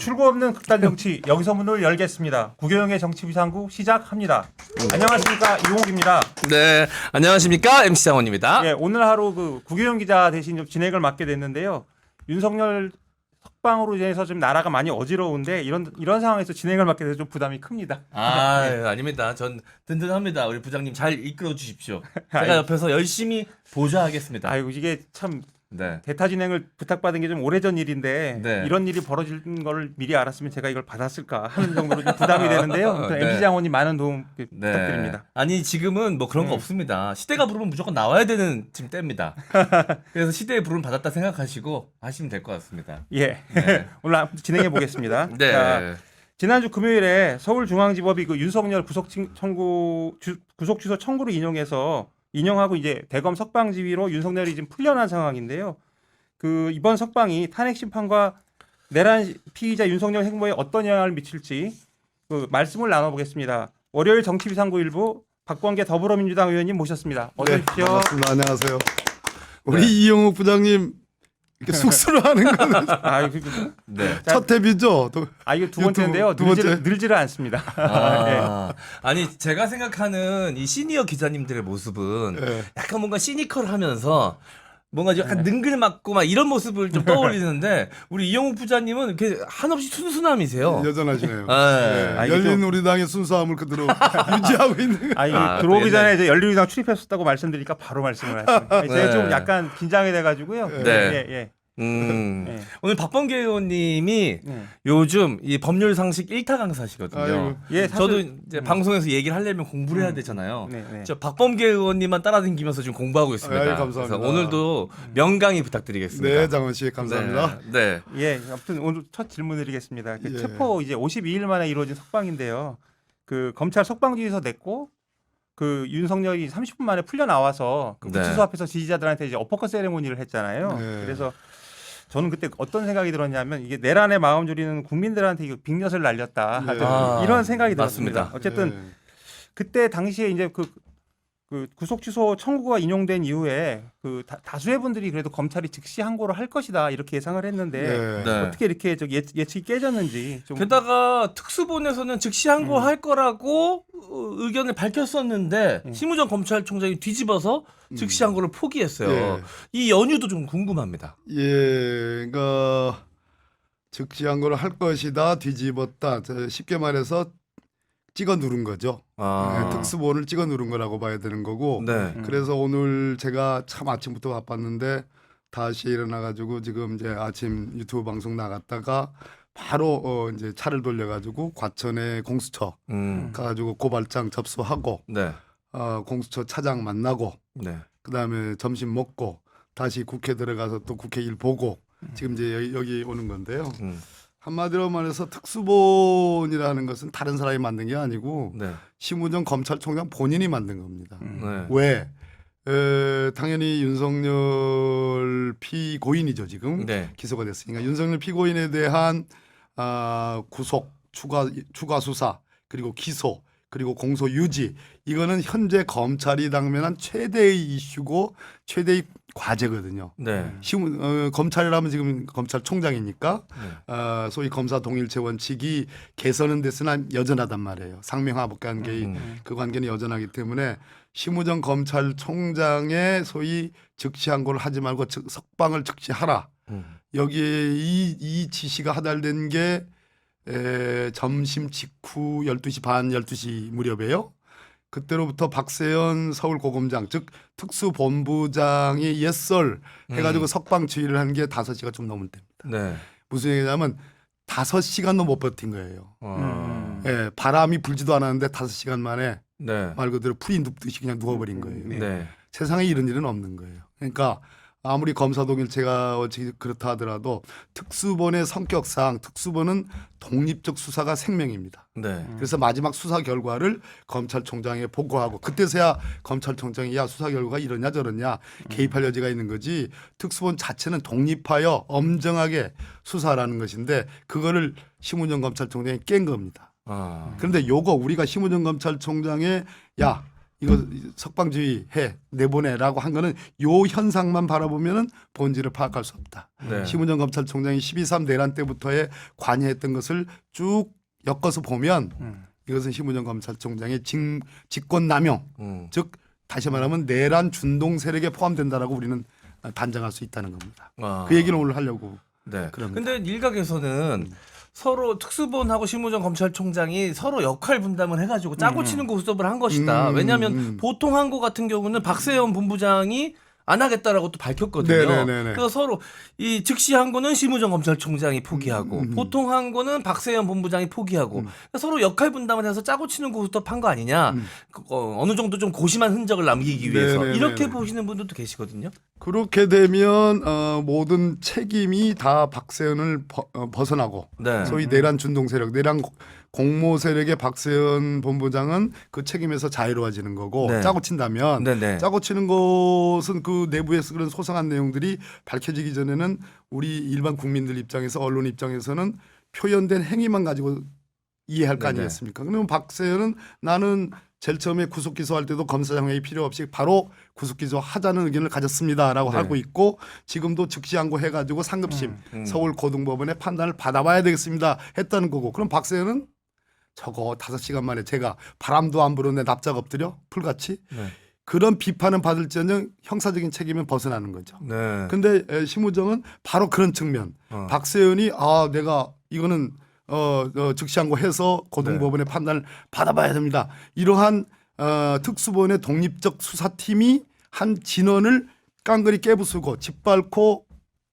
출구 없는 극단 정치 여기서 문을 열겠습니다. 구교영의 정치비상구 시작합니다. 안녕하십니까, 이용욱입니다. 네, 안녕하십니까, MC 장원입니다. 예, 오늘 하루 그 구교영 기자 대신 좀 진행을 맡게 됐는데요. 윤석열 석방으로 인해서 좀 나라가 많이 어지러운데 이런 상황에서 진행을 맡게 돼서 좀 부담이 큽니다. 아닙니다. 전 든든합니다. 우리 부장님 잘 이끌어 주십시오. 제가 옆에서 열심히 보좌하겠습니다. 아이고, 이게 참 네. 대타 진행을 부탁받은 게 좀 오래전 일인데 네. 이런 일이 벌어지는 걸 미리 알았으면 제가 이걸 받았을까 하는 정도로 좀 부담이 되는데요. 네. MC 장원님 많은 도움 네. 부탁드립니다. 아니 지금은 뭐 그런 거 없습니다. 시대가 부르면 무조건 나와야 되는 지금 때입니다. 그래서 시대의 부름 받았다 생각하시고 하시면 될 것 같습니다. 예, 네. 오늘 진행해 보겠습니다. 네. 자, 지난주 금요일에 서울중앙지법이 그 윤석열 구속 취소 청구를 인용하고 이제 대검 석방 지휘로 윤석열이 지금 풀려난 상황인데요. 그 이번 석방이 탄핵 심판과 내란 피의자 윤석열 행보에 어떤 영향을 미칠지 그 말씀을 나눠보겠습니다. 월요일 정치비상구 일부 박범계 더불어민주당 의원님 모셨습니다. 어서 오십시오. 반갑습니다. 안녕하세요. 우리 이용욱 부장님 이렇게 쑥스러워하는 거는 네. 첫 데뷔죠. 이거 두 번째인데요. 두 번째. 늘지를 않습니다. 아니 제가 생각하는 이 시니어 기자님들의 모습은 네. 약간 뭔가 시니컬하면서 뭔가 약간 능글맞고 막 이런 모습을 좀 떠올리는데 우리 이영욱 부장님은 이렇게 한없이 순수함이세요. 여전하시네요. 네. 아, 열린 우리당의 순수함을 그대로 유지하고 있는. 들어오기 또 전에 이제 열린우리당 출입했었다고 말씀드리니까 바로 말씀을 하셨어요. 제가 네. 좀 약간 긴장이 돼가지고요. 네. 예. 네. 예. 오늘 박범계 의원님이 네. 요즘 이 법률 상식 1타 강사시거든요. 아이고. 예, 저도 사실, 이제 방송에서 얘기를 하려면 공부를 해야 되잖아요. 네. 저 박범계 의원님만 따라다니면서 지금 공부하고 있습니다. 아유, 감사합니다. 그래서 오늘도 명강의 부탁드리겠습니다. 네, 장원 씨 감사합니다. 네. 예, 아무튼 오늘 첫 질문 드리겠습니다. 그 예. 체포 이제 52일 만에 이루어진 석방인데요. 그 검찰 석방지휘서 냈고 그 윤석열이 30분 만에 풀려 나와서 그 네. 구치소 앞에서 지지자들한테 이제 어퍼컷 세레모니를 했잖아요. 네. 그래서 저는 그때 어떤 생각이 들었냐면 이게 내란의 마음 졸이는 국민들한테 이거 빅엿을 날렸다. 네. 이런 생각이 맞습니다. 들었습니다. 어쨌든 네. 그때 당시에 이제 그 구속 취소 청구가 인용된 이후에 그 다수의 분들이 그래도 검찰이 즉시 항고를 할 것이다 이렇게 예상을 했는데 네. 네. 어떻게 이렇게 예측이 깨졌는지 좀 게다가 특수본에서는 즉시 항고할 거라고 의견을 밝혔었는데 심우정 검찰총장이 뒤집어서 즉시 항고를 포기했어요. 예. 이 연유도 좀 궁금합니다. 예, 그러니까 즉시한 걸 할 것이다 뒤집었다. 쉽게 말해서 찍어 누른 거죠. 네, 특수본을 찍어 누른 거라고 봐야 되는 거고. 네. 그래서 오늘 제가 참 아침부터 바빴는데 다시 일어나가지고 지금 이제 아침 유튜브 방송 나갔다가 바로 이제 차를 돌려가지고 과천에 공수처 가가지고 고발장 접수하고 네. 공수처 차장 만나고 네. 그다음에 점심 먹고 다시 국회 들어가서 또 국회 일 보고 지금 이제 여기 오는 건데요. 한마디로 말해서 특수본이라는 것은 다른 사람이 만든 게 아니고 네. 심우정 검찰총장 본인이 만든 겁니다. 네. 왜? 당연히 윤석열 피고인이죠 지금 네. 기소가 됐으니까 윤석열 피고인에 대한 구속 추가 수사 그리고 기소 그리고 공소 유지 이거는 현재 검찰이 당면한 최대의 이슈고 최대의 과제거든요. 네. 검찰이라면 지금 검찰총장이니까 소위 검사 동일체 원칙이 개선은 됐으나 여전하단 말이에요. 상명하복 관계의 그 관계는 여전하기 때문에 심우정 검찰총장의 소위 즉시 항고를 하지 말고 석방을 즉시하라. 여기에 이 지시가 하달된 게 점심 직후 12시 반 12시 무렵에요. 그때로부터 박세현 서울고검장 즉 특수본부장이 옛설 해가지고 석방 지휘를 한 게 5시가 좀 넘을 때입니다. 네. 무슨 얘기냐면 5시간도 못 버틴 거예요. 예, 바람이 불지도 않았는데 5시간 만에 네. 말 그대로 풀이 눕듯이 그냥 누워버린 거예요. 네. 세상에 이런 일은 없는 거예요. 그러니까 아무리 검사 동일체가 그렇다 하더라도 특수본의 성격상 특수본은 독립적 수사가 생명입니다. 네. 그래서 마지막 수사 결과를 검찰총장에 보고하고 그때서야 검찰총장이 야 수사 결과가 이러냐 저러냐 개입할 여지가 있는 거지 특수본 자체는 독립하여 엄정하게 수사라는 것인데 그거를 심우정 검찰총장이 깬 겁니다. 그런데 요거 우리가 심우정 검찰총장의 야 이거 석방지휘해 내보내라고 한 거는 요 현상만 바라보면은 본질을 파악할 수 없다. 네. 심우정 검찰총장이 12.3 내란 때부터의 관여했던 것을 쭉 엮어서 보면 이것은 심우정 검찰총장의 직권남용, 즉 다시 말하면 내란 준동 세력에 포함된다라고 우리는 단정할 수 있다는 겁니다. 아. 그 얘기를 오늘 하려고. 네. 그럽니다. 근데 일각에서는 서로 특수본하고 심우정 검찰총장이 서로 역할 분담을 해가지고 짜고 치는 고스톱을 한 것이다. 왜냐하면 보통 한 거 같은 경우는 박세현 본부장이 안 하겠다라고 또 밝혔거든요. 네네네네. 그래서 서로 이 즉시 한 거는 심우정 검찰총장이 포기하고 보통 한 거는 박세현 본부장이 포기하고 그러니까 서로 역할 분담을 해서 짜고 치는 고스톱 한 거 아니냐. 어느 정도 좀 고심한 흔적을 남기기 위해서 네네네네. 이렇게 보시는 분들도 계시거든요. 그렇게 되면 모든 책임이 다 박세현을 벗어나고 네. 소위 내란 준동 세력, 내란 공모 세력의 박세현 본부장은 그 책임에서 자유로워지는 거고 네. 짜고 친다면 네네. 짜고 치는 것은 그 내부에서 그런 소상한 내용들이 밝혀지기 전에는 우리 일반 국민들 입장에서 언론 입장에서는 표현된 행위만 가지고 이해할 거 네네. 아니겠습니까? 그러면 박세현은 나는 제일 처음에 구속 기소할 때도 검사장 회의 필요 없이 바로 구속 기소하자는 의견을 가졌습니다라고 네. 하고 있고 지금도 즉시항고 해가지고 상급심 서울 고등법원의 판단을 받아봐야 되겠습니다 했다는 거고 그럼 박세현은 저거 5시간 만에 제가 바람도 안 불었네 납작 엎드려 풀같이 네. 그런 비판은 받을지언정 형사적인 책임은 벗어나는 거죠. 네. 근데 심우정은 바로 그런 측면 박세현이 내가 이거는 즉시항고 해서 고등법원의 판단을 받아봐야 됩니다. 이러한 특수본의 독립적 수사팀이 한 진원을 깡그리 깨부수고 짓밟고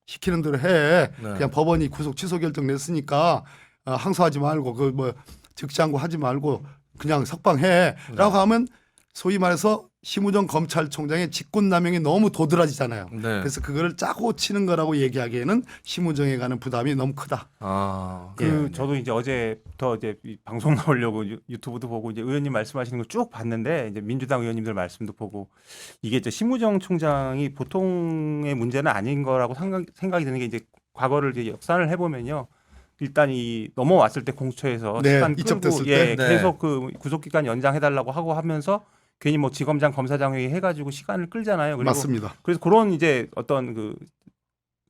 시키는 대로 해. 네. 그냥 법원이 구속 취소 결정 냈으니까 항소하지 말고 그 뭐 즉시항고 하지 말고 그냥 석방해라고 하면 소위 말해서 심우정 검찰총장의 직권남용이 너무 도드라지잖아요. 네. 그래서 그거를 짜고 치는 거라고 얘기하기에는 심우정에 가는 부담이 너무 크다. 아, 저도 이제 어제부터 이제 이 방송 나오려고 유튜브도 보고 이제 의원님 말씀하시는 걸 쭉 봤는데 이제 민주당 의원님들 말씀도 보고 이게 이제 심우정 총장이 보통의 문제는 아닌 거라고 생각이 드는 게 이제 과거를 이제 역산을 해보면요. 일단 이 넘어왔을 때 공수처에서 네, 시간 이첩됐을 끌고 때. 네. 계속 그 구속 기간 연장해달라고 하고 하면서 괜히 뭐 지검장 검사장 회의 해가지고 시간을 끌잖아요. 그리고 맞습니다. 그래서 그런 이제 어떤 그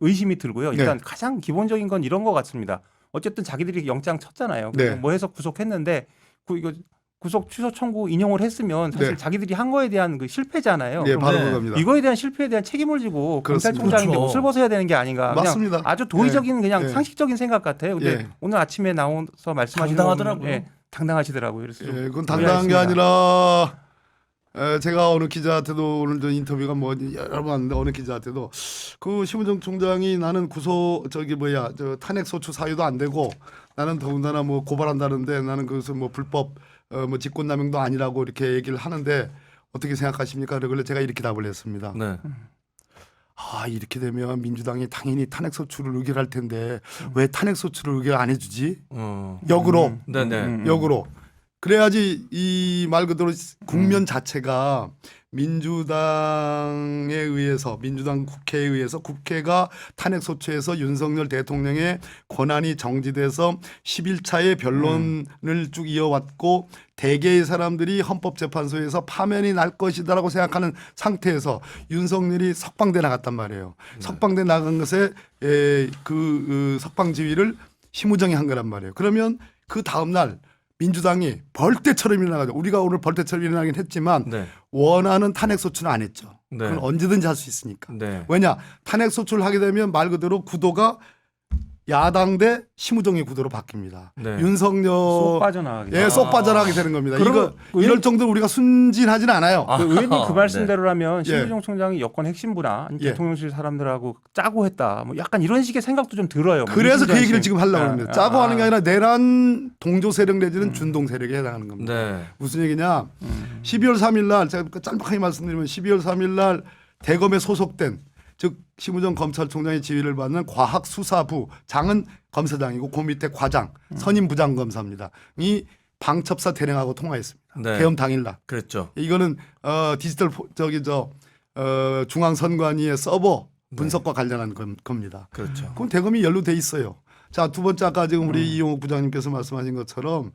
의심이 들고요. 일단 네. 가장 기본적인 건 이런 것 같습니다. 어쨌든 자기들이 영장 쳤잖아요. 네. 뭐 해서 구속했는데 이거 구속 취소 청구 인용을 했으면 사실 네. 자기들이 한 거에 대한 그 실패잖아요. 예, 그럼 바로 네. 그겁니다. 이거에 대한 실패에 대한 책임을 지고 그렇습니다. 검찰총장인데 그렇죠. 옷을 벗어야 되는 게 아닌가. 그냥 맞습니다. 아주 도의적인 그냥 예. 상식적인 생각 같아요. 근데 예. 오늘 아침에 나와서 말씀하시는 당당하더라고요. 거는, 당당하시더라고요. 그래서 좀 예, 그건 당당한 게 의아했습니다. 아니라 제가 어느 기자한테도 오늘 저 인터뷰가 뭐 여러 번 왔는데 어느 기자한테도 그 심우정 총장이 나는 저 탄핵 소추 사유도 안 되고 나는 더군다나 뭐 고발한다는데 나는 그것은 뭐 불법 뭐 직권남용도 아니라고 이렇게 얘기를 하는데 어떻게 생각하십니까? 그러길래 제가 이렇게 답을 했습니다. 네. 이렇게 되면 민주당이 당연히 탄핵 소추를 의결할 텐데 왜 탄핵 소추를 의결 안 해주지? 역으로 네네. 역으로 그래야지 이 말 그대로 국면 자체가 민주당에 의해서 민주당 국회에 의해서 국회가 탄핵 소추에서 윤석열 대통령의 권한이 정지돼서 11차의 변론을 쭉 이어왔고 대개의 사람들이 헌법재판소에서 파면이 날 것이다라고 생각하는 상태에서 윤석열이 석방돼 나갔단 말이에요. 석방돼 나간 것에 그 석방 지휘를 심우정이 한 거란 말이에요. 그러면 그 다음 날 민주당이 벌떼처럼 일어나가지고 우리가 오늘 벌떼처럼 일어나긴 했지만 네. 원하는 탄핵 소추는 안 했죠. 네. 그건 언제든지 할 수 있으니까. 네. 왜냐 탄핵 소추를 하게 되면 말 그대로 구도가 야당 대 심우정의 구도로 바뀝니다. 네. 윤석열 쏙 빠져나가게. 예, 쏙 빠져나가게 되는 겁니다. 그러면 이럴 정도로 우리가 순진하진 않아요. 그 의원님 그 네. 말씀대로라면 예. 심우정 총장이 여권 핵심부나 예. 대통령실 사람들하고 짜고 했다. 뭐 약간 이런 식의 생각도 좀 들어요. 뭐 그래서 그 이순재 얘기를 씨. 지금 하려고 아, 합니다. 아, 짜고 아. 하는 게 아니라 내란 동조 세력 내지는 준동 세력에 해당하는 겁니다. 네. 무슨 얘기냐? 12월 3일 날 제가 짤막하게 말씀드리면 12월 3일 날 대검에 소속된 즉 심우정 검찰총장의 지휘를 받는 과학수사부 장은 검사장이고 그 밑에 과장 선임 부장검사입니다. 이 방첩사 대령하고 통화했습니다. 네. 계엄 당일날. 그랬죠. 이거는 디지털 중앙선관위의 서버 분석과 관련한 겁니다. 그렇죠. 그럼 대검이 연루돼 있어요. 자, 두 번째 아까 지금 우리 이용욱 부장님께서 말씀하신 것처럼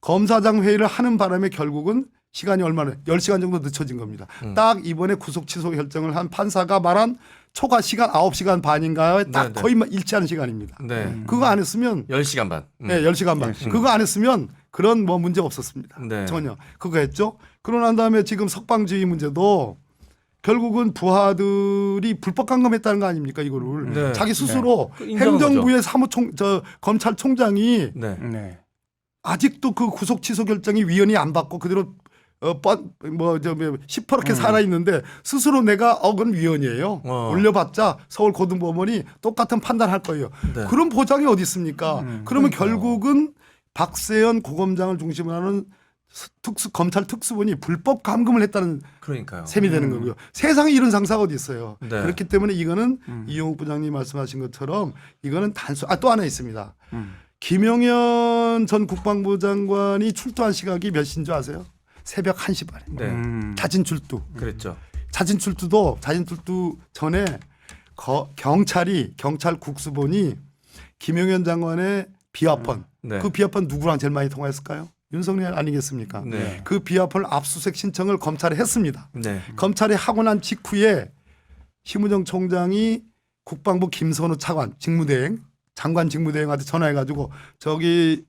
검사장 회의를 하는 바람에 결국은 시간이 얼마나 10시간 정도 늦춰진 겁니다. 딱 이번에 구속 취소 결정을 한 판사가 말한 초과 시간 9시간 반인가에 딱 네, 네. 거의 일치하는 시간입니다. 네. 그거 안 했으면 10시간 반. 네, 10시간 반. 그거 안 했으면 그런 뭐 문제 없었습니다. 네. 전혀. 그거 했죠. 그러고 난 다음에 지금 석방주의 문제도 결국은 부하들이 불법 감금했다는 거 아닙니까 이거를. 네. 자기 스스로 그 인정한 행정부의 검찰총장이 네. 네. 아직도 그 구속 취소 결정이 위헌이 안 받고 그대로 시퍼렇게 살아 있는데 스스로 내가 그건 위헌이에요. 올려봤자 서울 고등법원이 똑같은 판단할 거예요. 네. 그런 보장이 어디 있습니까? 그러면 결국은 박세현 고검장을 중심으로 하는 검찰 특수본이 불법 감금을 했다는 그러니까요. 셈이 되는 거고요. 세상에 이런 상사가 어디 있어요. 네. 그렇기 때문에 이거는 이용욱 부장님 말씀하신 것처럼 이거는 또 하나 있습니다. 김용현 전 국방부 장관이 출두한 시각이 몇 시인 줄 아세요? 새벽 1시 반에. 네. 자진 출두. 그랬죠. 자진 출두 전에 경찰 국수본이 김용현 장관의 비화폰 네. 그 비화폰 누구랑 제일 많이 통화했을까요? 윤석열 아니겠습니까? 네. 그 비화폰 압수수색 신청을 검찰에 했습니다. 네. 검찰이 하고 난 직후에 심우정 총장이 국방부 김선우 차관 장관 직무대행한테 전화해가지고 저기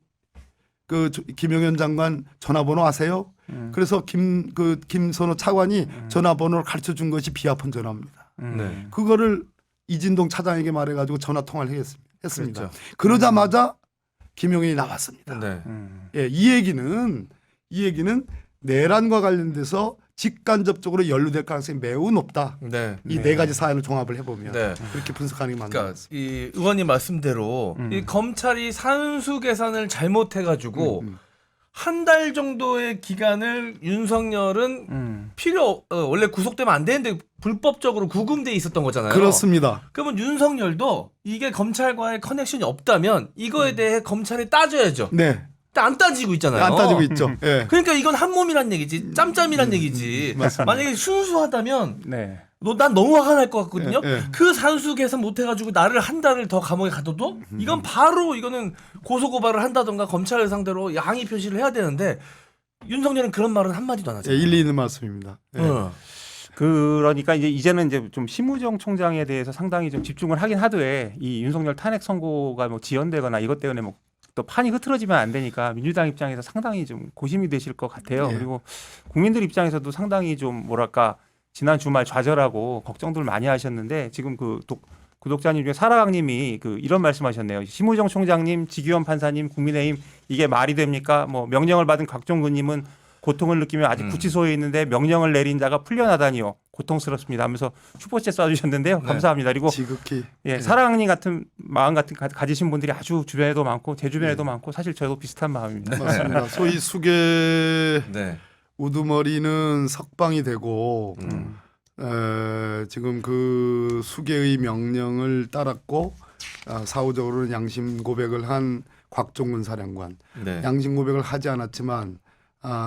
그 김용현 장관 전화번호 아세요? 그래서 김선우 차관이 전화번호를 가르쳐 준 것이 비화폰 전화입니다. 네. 그거를 이진동 차장에게 말해가지고 전화 통화를 했습니다. 그렇죠. 그러자마자 김용현이 나왔습니다. 네. 예, 이 얘기는 내란과 관련돼서 직간접적으로 연루될 가능성이 매우 높다. 네. 이 네 가지 사안을 종합을 해보면 네. 그렇게 분석하는 게 맞는 것 그러니까 같습니다. 이 의원님 말씀대로 이 검찰이 산수 계산을 잘못해가지고 한 달 정도의 기간을 윤석열은 원래 구속되면 안 되는데 불법적으로 구금돼 있었던 거잖아요. 그렇습니다. 그러면 윤석열도 이게 검찰과의 커넥션이 없다면 이거에 대해 검찰이 따져야죠. 네, 안 따지고 있잖아요. 안 따지고 있죠. 예. 그러니까 이건 한 몸이란 얘기지, 짬짬이란 얘기지. 맞습니다. 만약에 순수하다면 네. 난 너무 화가 날 것 같거든요. 예, 예. 그 산수 계산 못 해가지고 나를 한 달을 더 감옥에 가둬도 이건 바로 이거는 고소고발을 한다던가 검찰을 상대로 양해 표시를 해야 되는데 윤석열은 그런 말은 한 마디도 안 하죠. 예, 일리 있는 말씀입니다. 예. 그러니까 이제는 좀 심우정 총장에 대해서 상당히 좀 집중을 하긴 하되 이 윤석열 탄핵 선고가 뭐 지연되거나 이것 때문에 뭐 또 판이 흐트러지면 안 되니까 민주당 입장에서 상당히 좀 고심이 되실 것 같아요. 예. 그리고 국민들 입장에서도 상당히 좀 뭐랄까 지난 주말 좌절하고 걱정들 많이 하셨는데 지금 그 구독자님 중에 사라강님이 이런 말씀하셨네요. 심우정 총장님, 지기현 판사님, 국민의힘 이게 말이 됩니까? 뭐 명령을 받은 각종군님은 고통을 느끼며 아직 구치소에 있는데 명령을 내린 자가 풀려나다니요. 고통스럽습니다 하면서 슈퍼챗 쏴주셨는데요. 네. 감사합니다. 그리고 지극히 예, 사랑님 같은 마음 가지신 분들이 아주 주변에도 많고 제 주변에도 많고 사실 저도 비슷한 마음입니다. 맞습니다. 소위 수계 네. 우두머리는 석방이 되고 지금 그 수계의 명령을 따랐고 사후적으로는 양심 고백을 한 곽종근 사령관 네. 양심 고백을 하지 않았지만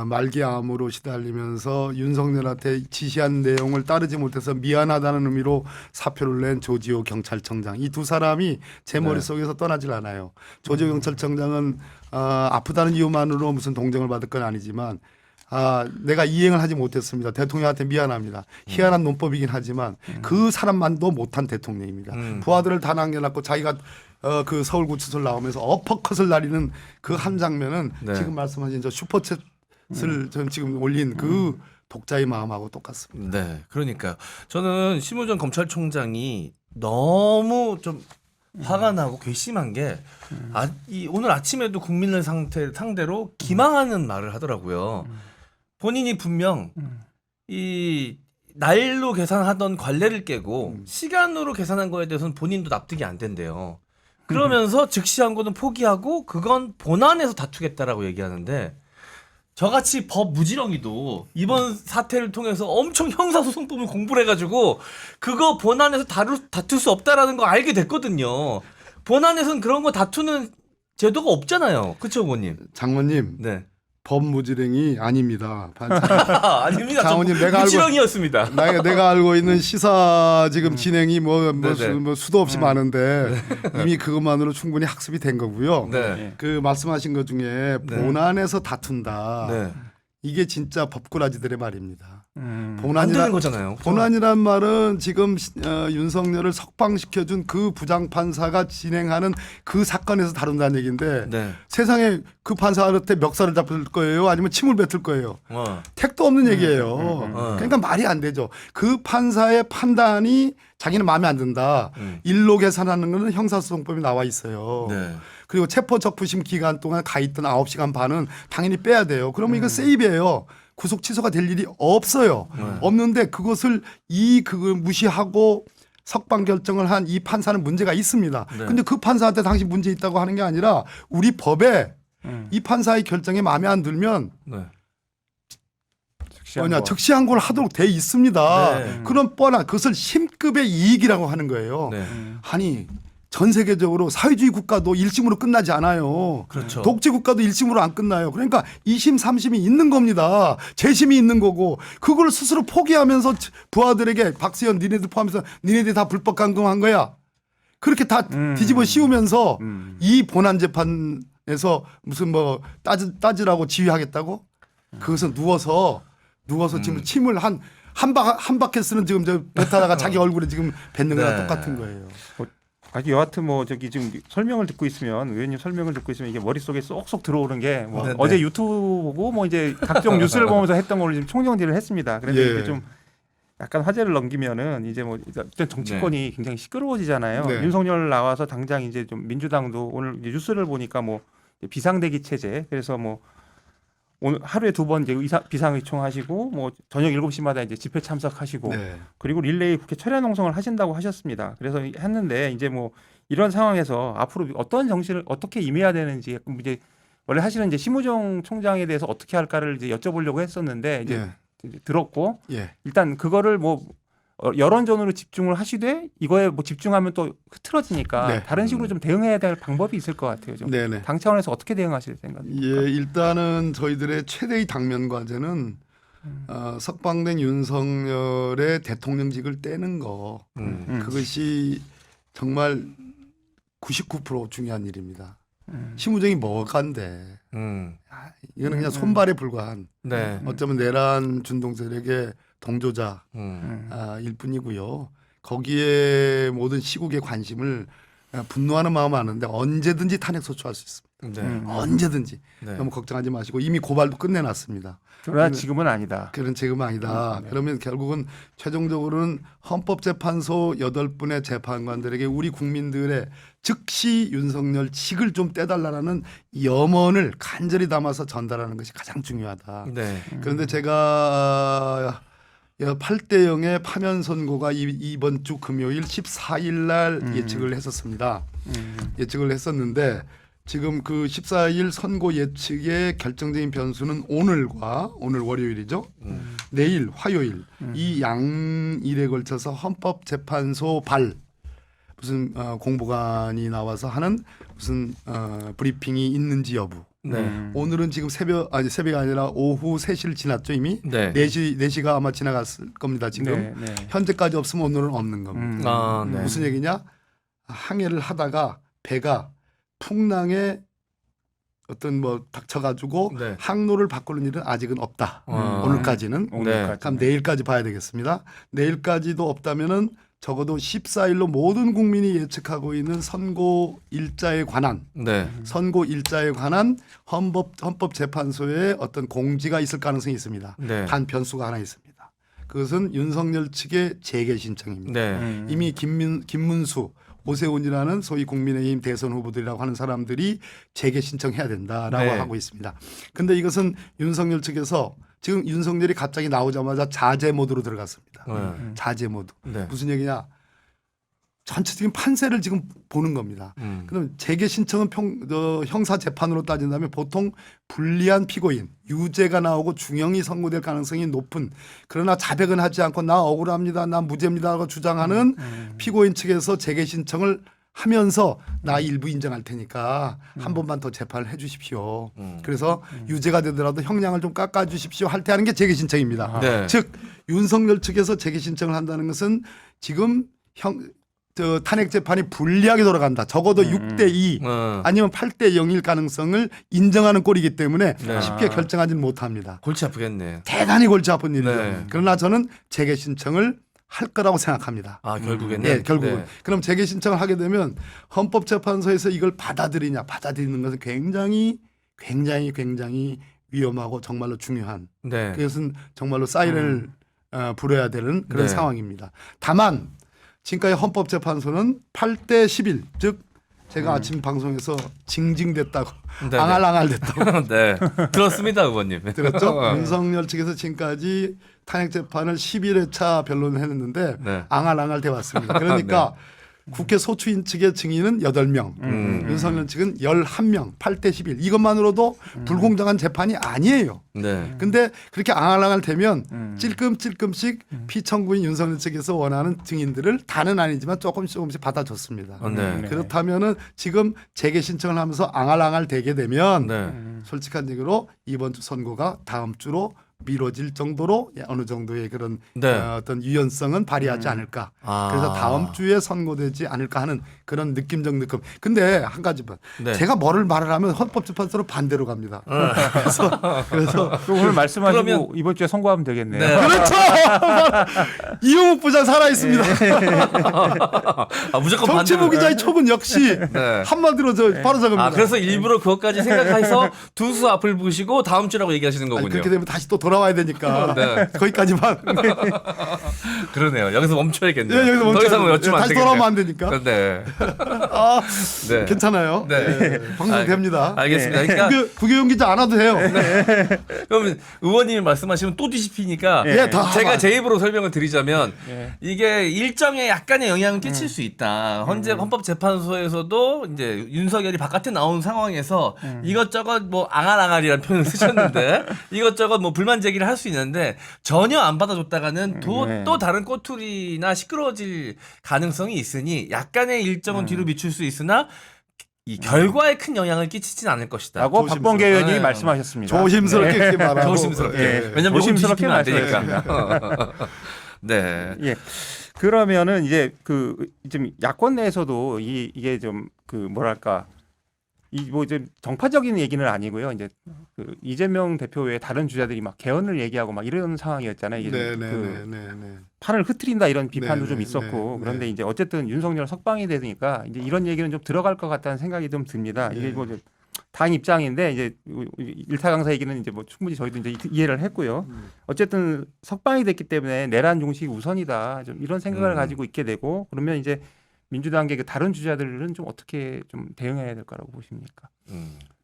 말기암으로 시달리면서 윤석열한테 지시한 내용을 따르지 못해서 미안하다는 의미로 사표를 낸 조지호 경찰청장 이 두 사람이 제 머릿속에서 떠나질 않아요. 조지호 경찰청장은 아프다는 이유만으로 무슨 동정을 받을 건 아니지만 내가 이행을 하지 못했습니다. 대통령한테 미안합니다. 희한한 논법이긴 하지만 그 사람만도 못한 대통령입니다. 부하들을 다 남겨놨고 자기가 그 서울구치소를 나오면서 어퍼컷을 날리는 그 한 장면은 네. 지금 말씀하신 저 슈퍼챗을 저는 지금 올린 그 독자의 마음하고 똑같습니다. 네, 그러니까 저는 심우정 검찰총장이 너무 좀 화가 나고 괘씸한 게 오늘 아침에도 국민을 상대로 기망하는 말을 하더라고요. 본인이 분명 이 날로 계산하던 관례를 깨고 시간으로 계산한 거에 대해서는 본인도 납득이 안 된대요. 그러면서 즉시한 거는 포기하고 그건 본안에서 다투겠다라고 얘기하는데 저같이 법 무지렁이도 이번 사태를 통해서 엄청 형사소송법을 공부를 해가지고 그거 본안에서 다툴 수 없다라는 거 알게 됐거든요. 본안에서는 그런 거 다투는 제도가 없잖아요. 그쵸, 의원님? 장모님 네. 법 무지랭이 아닙니다. 아닙니다. 장모님 내가 무지렁이였습니다. 내가 알고 있는 시사 지금 진행이 네네. 수도 없이 많은데 이미 그것만으로 충분히 학습이 된 거고요. 네. 그 말씀하신 것 중에 네. 본안에서 다툰다. 네. 이게 진짜 법꾸라지들의 말입니다. 안 되는 거잖아요. 본안이란 말은 지금 윤석열을 석방시켜준 그 부장판사가 진행하는 그 사건에서 다룬다는 얘기인데 네. 세상에 그 판사한테 멱살을 잡을 거예요? 아니면 침을 뱉을 거예요? 택도 없는 얘기예요. 그러니까 말이 안 되죠. 그 판사의 판단이 자기는 마음에 안 든다. 일로 계산하는 것은 형사소송법이 나와 있어요. 네. 그리고 체포적부심 기간 동안 가 있던 9시간 반은 당연히 빼야 돼요. 그러면 이거 세이브예요. 구속 취소가 될 일이 없어요. 없는데 그것을 그걸 무시하고 석방 결정을 한 이 판사는 문제가 있습니다. 네. 근데 그 판사한테 당신 문제 있다고 하는 게 아니라 우리 법에 이 판사의 결정이 마음에 안 들면 네. 즉시한 걸 하도록 돼 있습니다. 네. 그런 뻔한 그것을 심급의 이익이라고 하는 거예요. 네. 아니 전 세계적으로 사회주의 국가도 1심으로 끝나지 않아요. 그렇죠. 독재 국가도 1심으로 안 끝나요. 그러니까 2심, 3심이 있는 겁니다. 재심이 있는 거고 그걸 스스로 포기하면서 부하들에게 박수현 니네들 포함해서 니네들이 다 불법 감금한 거야. 그렇게 다 뒤집어 씌우면서 이 본안 재판에서 무슨 뭐 따지라고 지휘하겠다고? 그것은 누워서 지금 침을 한 바켓스는 지금 저 뱉다가 자기 얼굴에 지금 뱉는 거랑 네. 똑같은 거예요. 아니 여하튼 뭐 저기 지금 설명을 듣고 있으면 의원님 설명을 듣고 있으면 이게 머릿속에 쏙쏙 들어오는 게 뭐 네네. 어제 유튜브 보고 뭐 이제 각종 뉴스를 보면서 했던 걸 지금 총정리를 했습니다. 그래서 예. 이게 좀 약간 화제를 넘기면은 이제 뭐 일단 정치권이 굉장히 시끄러워지잖아요. 네. 윤석열 나와서 당장 이제 좀 민주당도 오늘 이제 뉴스를 보니까 뭐 비상대기 체제 그래서 뭐 오늘 하루에 2번 이제 비상의총 하시고 뭐 저녁 7시마다 이제 집회 참석하시고 네. 그리고 릴레이 국회 철야 농성을 하신다고 하셨습니다. 그래서 했는데 이제 뭐 이런 상황에서 앞으로 어떤 정신을 어떻게 임해야 되는지 이제 원래 사실은 이제 심우정 총장에 대해서 어떻게 할까를 이제 여쭤보려고 했었는데 이제 이제 들었고 예. 일단 그거를 뭐 여론전으로 집중을 하시되 이거에 뭐 집중하면 또 흐트러지니까 네. 다른 식으로 좀 대응해야 될 방법이 있을 것 같아요. 좀. 네네. 당 차원에서 어떻게 대응하실 생각입니까? 예, 일단은 저희들의 최대의 당면 과제는 석방된 윤석열의 대통령직을 떼는 거 그것이 정말 99% 중요한 일입니다. 심우정이 뭐간데 이거는 그냥 손발에 불과한 네. 어쩌면 내란 준동설에게 동조자 음. 일 뿐이고요. 거기에 모든 시국의 관심을 분노하는 마음은 아는데 언제든지 탄핵 소추할 수 있습니다. 네. 언제든지 네. 너무 걱정하지 마시고 이미 고발도 끝내놨습니다. 그러나 지금은 아니다. 그런 지금 아니다. 그러면 결국은 최종적으로는 헌법재판소 8분의 재판관들에게 우리 국민들의 즉시 윤석열 직을 좀 떼달라는 염원을 간절히 담아서 전달하는 것이 가장 중요하다. 네. 그런데 제가 8대 0의 파면 선고가 이번 주 금요일 14일 날 예측을 했었습니다. 예측을 했었는데 지금 그 14일 선고 예측의 결정적인 변수는 오늘 월요일이죠. 내일 화요일 이 양일에 걸쳐서 헌법재판소 무슨 공보관이 나와서 하는 무슨 브리핑이 있는지 여부. 네. 오늘은 지금 새벽이 아니라 오후 3시를 지났죠 이미. 네. 4시가 아마 지나갔을 겁니다 지금. 네. 현재까지 없으면 오늘은 없는 겁니다. 아, 네. 무슨 얘기냐? 항해를 하다가 배가 풍랑에 어떤 뭐 닥쳐가지고 네. 항로를 바꾸는 일은 아직은 없다. 아. 오늘까지는. 오늘까지. 그럼 내일까지 봐야 되겠습니다. 내일까지도 없다면은 적어도 14일로 모든 국민이 예측하고 있는 선고 일자에 관한 네. 헌법재판소에 어떤 공지가 있을 가능성이 있습니다. 네. 단 변수가 하나 있습니다. 그것은 윤석열 측의 재개 신청입니다. 네. 이미 김문수, 오세훈이라는 소위 국민의힘 대선 후보들이라고 하는 사람들이 재개 신청해야 된다라고 네. 하고 있습니다. 그런데 이것은 윤석열 측에서 지금 윤석열이 갑자기 나오자마자 자제 모드로 들어갔습니다. 자제 모드. 네. 무슨 얘기냐? 전체적인 판세를 지금 보는 겁니다. 그럼 재개 신청은 형사 재판으로 따진다면 보통 불리한 피고인, 유죄가 나오고 중형이 선고될 가능성이 높은 그러나 자백은 하지 않고 나 억울합니다, 나 무죄입니다라고 주장하는 피고인 측에서 재개 신청을 하면서 나 일부 인정할 테니까 한 번만 더 재판을 해 주십시오. 그래서 유죄가 되더라도 형량을 좀 깎아 주십시오 할 때 하는 게 재개 신청입니다. 네. 즉 윤석열 측에서 재개 신청을 한다는 것은 지금 저 탄핵 재판이 불리하게 돌아간다. 적어도 6대2 아니면 8대0일 가능성을 인정하는 꼴이기 때문에 네. 쉽게 결정하지는 못합니다. 골치 아프겠네. 대단히 골치 아픈 일이죠. 네. 그러나 저는 재개 신청을 할 거라고 생각합니다. 아 결국에는. 예, 결국은. 네. 그럼 재개 신청을 하게 되면 헌법재판소에서 이걸 받아들이는 것은 굉장히 위험하고 정말로 중요한 네. 그것은 정말로 사이렌을 불어야 되는 그런 네. 상황입니다. 다만 지금까지 헌법재판소는 8대 11, 즉 제가 아침 방송에서 징징댔다고 네, 앙알앙알 됐다고 네. 들었습니다, 의원님. 들었죠? 윤석열 측에서 지금까지 탄핵 재판을 11회차 변론을 했는데 네. 앙알앙알 돼 왔습니다. 그러니까 국회 소추인 측의 증인은 8명, 윤석열 측은 11명, 8대 11. 이것만으로도 불공정한 재판이 아니에요. 네. 근데 그렇게 앙알앙알 되면 찔끔찔끔씩 피청구인 윤석열 측에서 원하는 증인들을 다는 아니지만 조금씩 받아줬습니다. 네. 그렇다면은 지금 재개 신청을 하면서 앙알앙알 되게 되면 네. 솔직한 얘기로 이번 주 선고가 다음 주로 미뤄질 정도로 어느 정도의 그런 네. 어떤 유연성은 발휘하지 않을까. 아. 그래서 다음 주에 선고되지 않을까 하는 그런 느낌적 느낌. 근데 한 가지만 네. 제가 뭐를 말을 하면 헌법재판소로 반대로 갑니다. 그래서 또 오늘 말씀하시고 그러면- 이번 주에 선고하면 되겠네요. 네. 그렇죠. 이용욱 부장 살아 있습니다. 아, 무조건 정치부 반대로. 기자의 촉은 역시 네. 한마디로 바로 저겁니다. 아, 그래서 일부러 그것까지 생각해서 두 수 앞을 보시고 다음 주라고 얘기하시는 아니, 거군요. 그렇게 되면 다시 또 돌아와야 되니까 네. 거기까지만. 그러네요. 여기서 멈춰야겠네요. 예, 여기서 더 멈춰야 이상은 돼요. 여쭈면 안 다시 되겠네요. 돌아오면 안 되니까. 네. 아, 네. 괜찮아요. 네. 방송됩니다. 알겠습니다. 그러니까 부교용 기자 안 와도 돼요. 그러면 의원님이 말씀하시면 또 뒤집히니까 예, 다 제가 제 입으로 설명을 드리자면 예. 이게 일정에 약간의 영향을 끼칠 수 있다. 현재 헌법재판소에서도 이제 윤석열이 바깥에 나온 상황에서 이것저것 뭐 앙알앙알이라는 표현을 쓰셨는데 이것저것 뭐 불만 제기를 할 수 있는데 전혀 안 받아줬다가는 네. 또 다른 꼬투리나 시끄러워질 가능성이 있으니 약간의 일정은 뒤로 미칠 수 있으나 이 결과에 큰 영향을 끼치진 않을 것이다. 라고 박범계 의원님이 네. 말씀하셨습니다. 조심스럽게 이렇게 말하고. 조심스럽게. 예. 왜냐면 조심스럽게 조심스럽게 안 말씀하셨습니다. 되니까. 네. 예. 그러면은 이제 그 좀 야권 내에서도 이게 좀 그 뭐랄까 이 뭐 이제 정파적인 얘기는 아니고요. 이제 그 이재명 대표 외에 다른 주자들이 막 개헌을 얘기하고 막 이런 상황이었잖아요. 이게 좀 그 네네네. 판을 흐트린다 이런 비판도 네, 좀 네, 있었고 네, 그런데 네. 이제 어쨌든 윤석열 석방이 되니까 이제 이런 얘기는 좀 들어갈 것 같다는 생각이 좀 듭니다. 이게 네. 뭐 이제 당 입장인데 이제 일타 강사 얘기는 이제 뭐 충분히 저희도 이제 이해를 했고요. 어쨌든 석방이 됐기 때문에 내란 종식이 우선이다. 좀 이런 생각을 가지고 있게 되고 그러면 이제 민주당의 그 다른 주자들은 좀 어떻게 좀 대응해야 될 거라고 보십니까?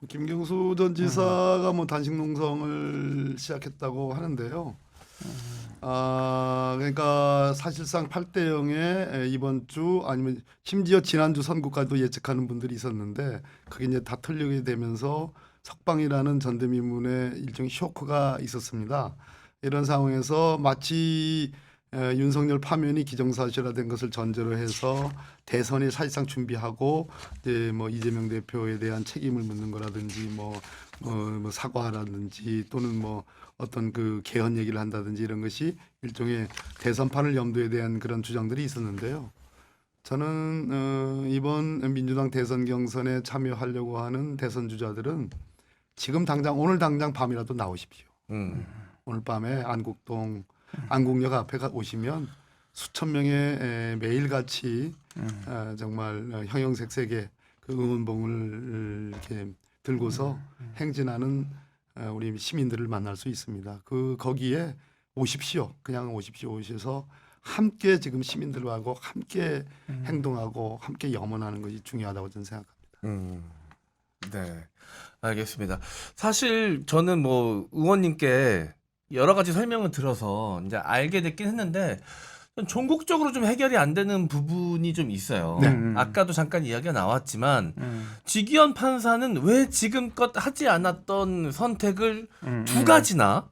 김경수 전 지사가 뭐 단식 농성을 시작했다고 하는데요. 그러니까 사실상 8대 0에 이번 주 아니면 심지어 지난주 선거까지도 예측하는 분들이 있었는데 그게 이제 다 틀리게 되면서 석방이라는 전대미문의 일종의 쇼크가 있었습니다. 이런 상황에서 마치 윤석열 파면이 기정사실화된 것을 전제로 해서 대선에 사실상 준비하고 이제 뭐 이재명 대표에 대한 책임을 묻는 거라든지 뭐 사과라든지 또는 뭐 어떤 그 개헌 얘기를 한다든지 이런 것이 일종의 대선판을 염두에 대한 그런 주장들이 있었는데요. 저는 이번 민주당 대선 경선에 참여하려고 하는 대선 주자들은 지금 당장 오늘 당장 밤이라도 나오십시오. 오늘 밤에 안국역 앞에 오시면 수천 명의 매일같이 정말 형형색색의 그 응원봉을 이렇게 들고서 행진하는 우리 시민들을 만날 수 있습니다. 거기에 오십시오. 그냥 오셔서 함께 지금 시민들하고 함께 행동하고 함께 염원하는 것이 중요하다고 저는 생각합니다. 네. 알겠습니다. 사실 저는 뭐 의원님께 여러 가지 설명을 들어서 이제 알게 됐긴 했는데 전국적으로 좀 해결이 안 되는 부분이 좀 있어요. 네. 아까도 잠깐 이야기가 나왔지만 지기현 판사는 왜 지금껏 하지 않았던 선택을 두 가지나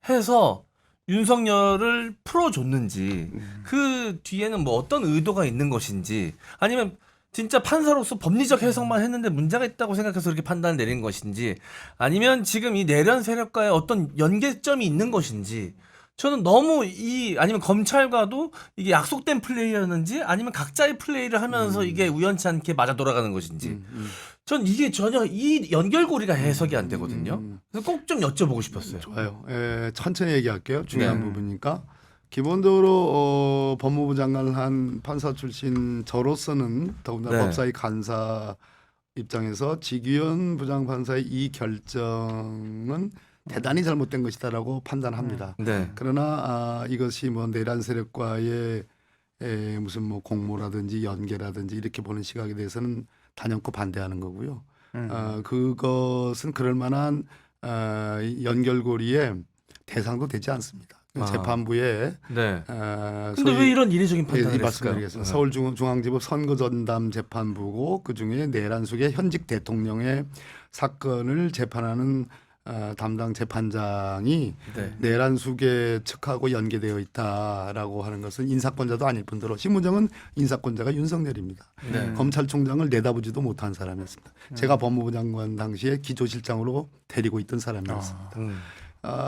해서 윤석열을 풀어줬는지 그 뒤에는 뭐 어떤 의도가 있는 것인지 아니면 진짜 판사로서 법리적 해석만 했는데 문제가 있다고 생각해서 그렇게 판단을 내린 것인지 아니면 지금 이 내란 세력과의 어떤 연계점이 있는 것인지 저는 너무 아니면 검찰과도 이게 약속된 플레이였는지 아니면 각자의 플레이를 하면서 이게 우연치 않게 맞아 돌아가는 것인지 전 이게 전혀 이 연결고리가 해석이 안 되거든요. 그래서 꼭 좀 여쭤보고 싶었어요. 좋아요. 천천히 얘기할게요. 중요한 네. 부분이니까. 기본적으로 법무부 장관을 한 판사 출신 저로서는 더군다나 네. 법사위 간사 입장에서 지기현 부장판사의 이 결정은 대단히 잘못된 것이다라고 판단합니다. 네. 그러나 이것이 뭐 내란 세력과의 무슨 뭐 공모라든지 연계라든지 이렇게 보는 시각에 대해서는 단연코 반대하는 거고요. 그것은 그럴 만한 연결고리의 대상도 되지 않습니다. 재판부에 네. 근데 소위 왜 이런 이례적인 판단을 했을까요? 말씀드리겠습니다. 서울중앙지법 선거전담 재판부고 그중에 내란숙의 현직 대통령의 사건을 재판하는 담당 재판장이 네. 내란숙의 측하고 연계되어 있다라고 하는 것은 인사권자도 아닐 뿐더러 심우정은 인사권자가 윤석열입니다. 네. 검찰총장을 내다보지도 못한 사람이었습니다. 제가 법무부 장관 당시에 기조실장으로 데리고 있던 사람이었습니다.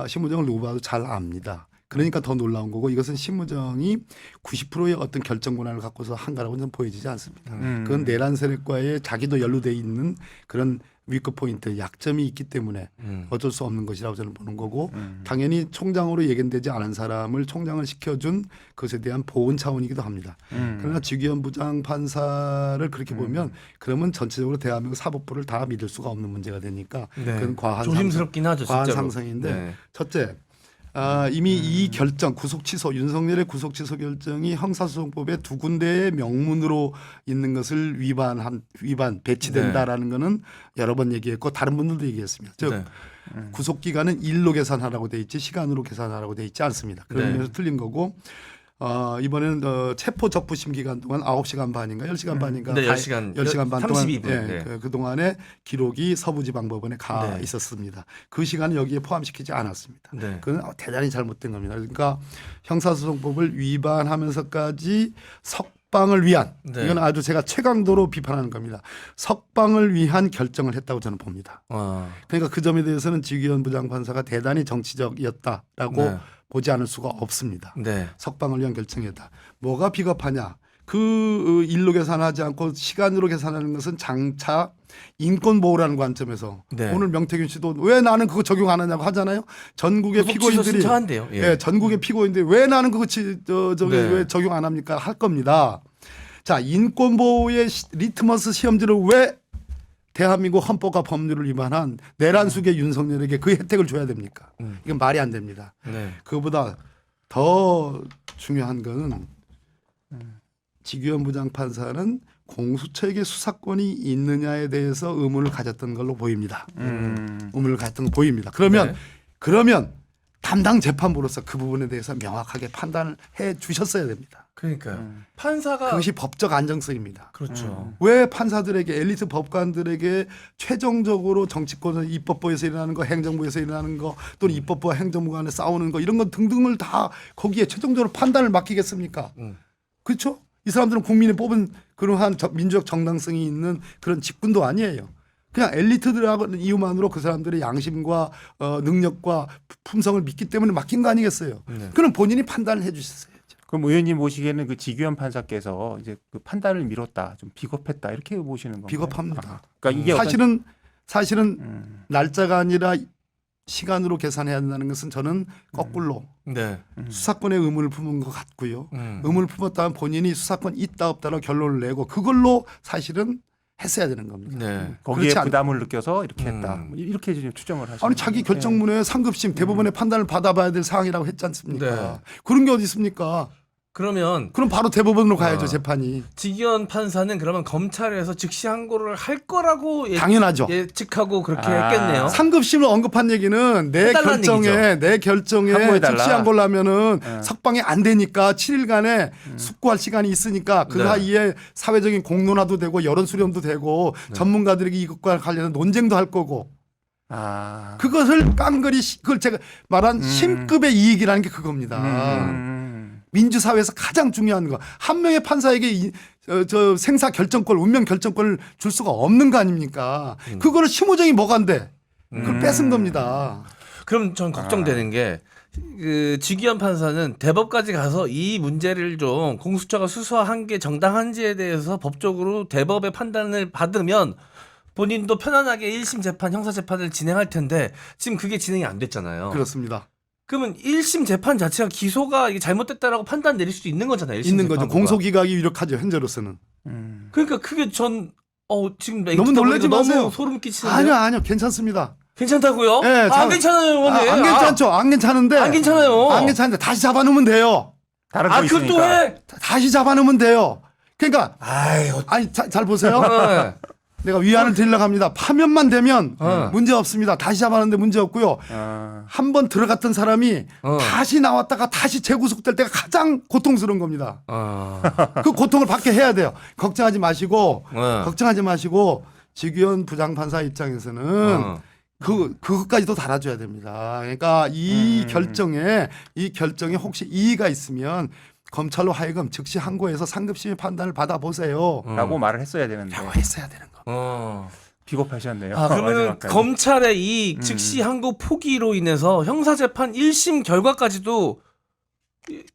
심우정을 누구 봐도 잘 압니다. 그러니까 더 놀라운 거고 이것은 심우정이 90%의 어떤 결정 권한을 갖고서 한 거라고는 좀 보여지지 않습니다. 그건 내란 세력과의 자기도 연루되어 있는 그런 위크 포인트, 약점이 있기 때문에 어쩔 수 없는 것이라고 저는 보는 거고 당연히 총장으로 예견되지 않은 사람을 총장을 시켜준 그것에 대한 보온 차원이기도 합니다. 그러나 지기현 부장 판사를 그렇게 보면 그러면 전체적으로 대한민국 사법부를 다 믿을 수가 없는 문제가 되니까 네. 그건 과한 조심스럽긴 하죠. 과한 진짜로. 상상인데 네. 첫째 이미 이 결정 구속 취소 윤석열의 구속 취소 결정이 형사소송법의 두 군데의 명문으로 있는 것을 위반 배치된다라는 거는 여러 번 얘기했고 다른 분들도 얘기했습니다. 즉 네. 구속 기간은 일로 계산하라고 돼 있지 시간으로 계산하라고 돼 있지 않습니다. 그런 네. 면에서 틀린 거고 이번에는 체포 적부심 기간 동안 9시간 반인가 10시간 반인가 네, 10시간 반 동안 32분. 네. 그 동안에 기록이 서부지방법원에 가 네. 있었습니다. 그 시간을 여기에 포함시키지 않았습니다. 네. 그건 대단히 잘못된 겁니다. 그러니까 형사소송법을 위반하면서까지 석방을 위한 네. 이건 아주 제가 최강도로 비판하는 겁니다. 석방을 위한 결정을 했다고 저는 봅니다. 그러니까 그 점에 대해서는 지기현 부장판사가 대단히 정치적이었다라고 네. 보지 않을 수가 없습니다. 네. 석방을 위한 결정이었다. 뭐가 비겁하냐? 그 일로 계산하지 않고 시간으로 계산하는 것은 장차 인권 보호라는 관점에서 네. 오늘 명태균 씨도 왜 나는 그거 적용 안 하냐고 하잖아요. 전국의 구속 취소 피고인들이 신청한대요. 예. 예, 전국의 피고인들이 왜 나는 그거 네. 왜 적용 안 합니까? 할 겁니다. 자, 인권 보호의 리트머스 시험지를 왜 대한민국 헌법과 법률을 위반한 내란숙의 윤석열에게 그 혜택을 줘야 됩니까? 이건 말이 안 됩니다. 네. 그보다 더 중요한 거는 지기현 부장판사는 공수처에게 수사권이 있느냐에 대해서 의문을 가졌던 걸로 보입니다. 의문을 가졌던 거 보입니다. 그러면 담당 재판부로서 그 부분에 대해서 명확하게 판단을 해 주셨어야 됩니다. 그러니까요. 판사가 그것이 법적 안정성입니다. 그렇죠. 왜 판사들에게 엘리트 법관들에게 최종적으로 정치권은 입법부에서 일어나는 거 행정부에서 일어나는 거 또는 입법부와 행정부 간에 싸우는 거 이런 것 등등을 다 거기에 최종적으로 판단을 맡기겠습니까? 그렇죠? 이 사람들은 국민이 뽑은 그러한 민주적 정당성이 있는 그런 직군도 아니에요. 그냥 엘리트들하고 이유만으로 그 사람들의 양심과 능력과 품성을 믿기 때문에 맡긴 거 아니겠어요? 네. 그럼 본인이 판단을 해 주셨어요. 그럼 의원님 보시기에는 그 지기현 판사께서 이제 그 판단을 미뤘다, 좀 비겁했다 이렇게 보시는 건가요? 비겁합니다. 그러니까 이게 사실은 날짜가 아니라 시간으로 계산해야 된다는 것은 저는 거꾸로 네. 수사권의 의문을 품은 것 같고요. 의문을 품었다면 본인이 수사권 있다 없다로 결론을 내고 그걸로 사실은 했어야 되는 겁니다. 네. 거기에 그렇지 부담을 느껴서 이렇게 했다. 뭐 이렇게 지금 추정을 하시는 아니 자기 거예요. 결정문에 상급심 대법원의 판단을 받아봐야 될 사항이라고 했지 않습니까? 네. 그런 게 어디 있습니까? 그러면 그럼 바로 대법원으로 가야죠 재판이. 지기현 판사는 그러면 검찰에서 즉시 항고를 할 거라고 당연하죠. 예측하고 그렇게 아. 했겠네요. 상급심을 언급한 얘기는 내 해달라는 결정에 항고해달라. 즉시 항고를 하면은 석방이 안 되니까 7일간의 숙고할 시간이 있으니까 그 네. 사이에 사회적인 공론화도 되고 여론 수렴도 되고 전문가들에게 이것과 관련된 논쟁도 할 거고 그것을 깡그리 그걸 제가 말한 심급의 이익이라는 게 그겁니다. 민주사회에서 가장 중요한 거 한 명의 판사에게 저 생사 결정권, 운명 결정권을 줄 수가 없는 거 아닙니까? 그거를 심우정이 뭐가 안 돼? 그걸 뺏은 겁니다. 그럼 전 걱정되는 게 그 지기현 판사는 대법까지 가서 이 문제를 좀 공수처가 수사한 게 정당한지에 대해서 법적으로 대법의 판단을 받으면 본인도 편안하게 1심 재판, 형사 재판을 진행할 텐데 지금 그게 진행이 안 됐잖아요. 그렇습니다. 그러면 1심 재판 자체가 기소가 이게 잘못됐다라고 판단 내릴 수도 있는 거잖아요. 1심 있는 거죠. 재판부가. 공소기각이 유력하죠. 현재로서는. 그러니까 그게 전 지금 너무 놀라지 마세요. 너무 소름 끼치는데요. 아니요, 괜찮습니다. 괜찮다고요? 네, 안 괜찮아요, 의원님. 안 괜찮죠. 안 괜찮은데. 안 괜찮아요. 안 괜찮은데 다시 잡아놓으면 돼요. 다른 거 그걸 또 있으니까. 해? 다시 잡아놓으면 돼요. 그러니까 아이, 아니 잘 보세요. 네. 내가 위안을 드리려고 합니다. 파면만 되면 어. 문제 없습니다. 다시 잡아놓는데 문제 없고요. 한 번 들어갔던 사람이 다시 나왔다가 다시 재구속될 때가 가장 고통스러운 겁니다. 그 고통을 받게 해야 돼요. 걱정하지 마시고 걱정하지 마시고 지기현 부장판사 입장에서는 그것까지도 달아줘야 됩니다. 그러니까 이 결정에 혹시 이의가 있으면 검찰로 하여금 즉시 항고해서 상급심의 판단을 받아보세요. 라고 말을 했어야 되는데 라고 했어야 되는 거. 비겁하셨네요. 그러면 마지막까지. 검찰의 이 즉시 항고 포기로 인해서 형사재판 1심 결과까지도